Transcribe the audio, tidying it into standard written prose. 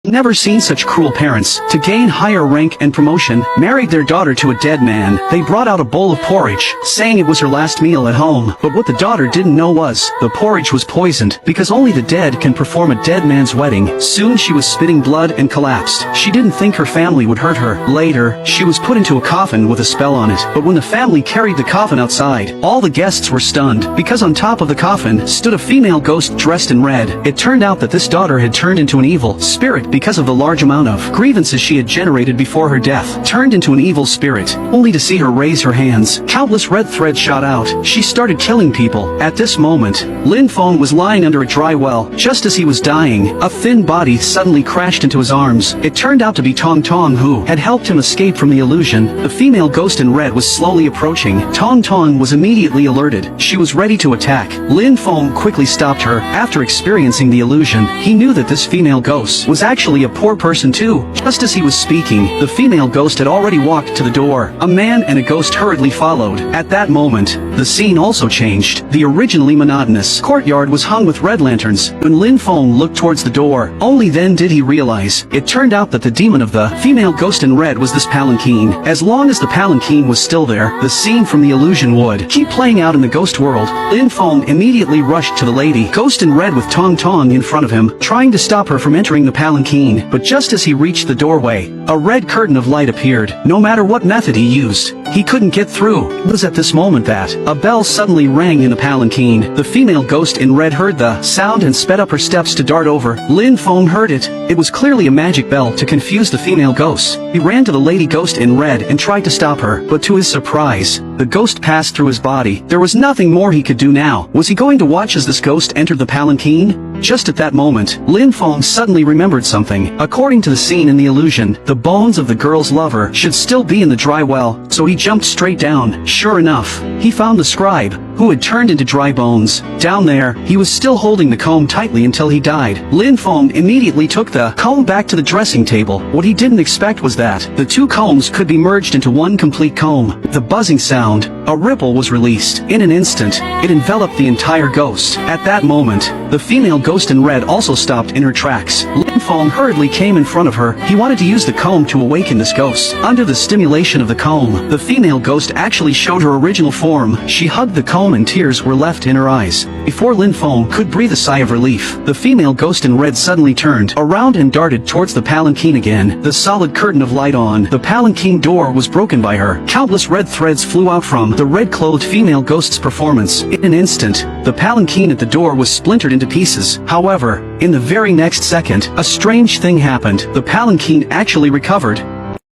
Never seen such cruel parents. To gain higher rank and promotion, married their daughter to a dead man. They brought out a bowl of porridge, saying it was her last meal at home. But what the daughter didn't know was, the porridge was poisoned, because only the dead can perform a dead man's wedding. Soon she was spitting blood and collapsed. She didn't think her family would hurt her. Later, she was put into a coffin with a spell on it. But when the family carried the coffin outside, all the guests were stunned, because on top of the coffin stood a female ghost dressed in red. It turned out that this daughter had turned into an evil spirit because of the large amount of grievances she had generated before her death. Turned into an evil spirit, only to see her raise her hands. Countless red threads shot out. She started killing people. At this moment, Lin Feng was lying under a dry well. Just as he was dying, a thin body suddenly crashed into his arms. It turned out to be Tong Tong, who had helped him escape from the illusion. The female ghost in red was slowly approaching. Tong Tong was immediately alerted. She was ready to attack. Lin Feng quickly stopped her. After experiencing the illusion, he knew that this female ghost was actually a poor person too. Just as he was speaking, the female ghost had already walked to the door. A man and a ghost hurriedly followed. At that moment, the scene also changed. The originally monotonous courtyard was hung with red lanterns. When Lin Feng looked towards the door, only then did he realize. It turned out that the demon of the female ghost in red was this palanquin. As long as the palanquin was still there, the scene from the illusion would keep playing out in the ghost world. Lin Feng immediately rushed to the lady ghost in red with Tong Tong in front of him, trying to stop her from entering the palanquin. But just as he reached the doorway, a red curtain of light appeared. No matter what method he used, he couldn't get through. It was at this moment that a bell suddenly rang in the palanquin. The female ghost in red heard the sound and sped up her steps to dart over. Lin Feng heard it. It was clearly a magic bell to confuse the female ghosts. He ran to the lady ghost in red and tried to stop her, but to his surprise, the ghost passed through his body. There was nothing more he could do now. Was he going to watch as this ghost entered the palanquin? Just at that moment, Lin Feng suddenly remembered something. According to the scene in the illusion, the bones of the girl's lover should still be in the dry well, so he jumped straight down. Sure enough, he found the scribe, who had turned into dry bones. Down there, he was still holding the comb tightly until he died. Lin Feng immediately took the comb back to the dressing table. What he didn't expect was that the two combs could be merged into one complete comb. The buzzing sound, a ripple was released. In an instant, it enveloped the entire ghost. At that moment, the female ghost in red also stopped in her tracks. Lin Feng hurriedly came in front of her. He wanted to use the comb to awaken this ghost. Under the stimulation of the comb, the female ghost actually showed her original form. She hugged the comb and tears were left in her eyes. Before Lin Feng could breathe a sigh of relief, the female ghost in red suddenly turned around and darted towards the palanquin again. The solid curtain of light on the palanquin door was broken by her. Countless red threads flew out from the red-clothed female ghost's performance. In an instant, the palanquin at the door was splintered into pieces. However, in the very next second, a strange thing happened. The palanquin actually recovered.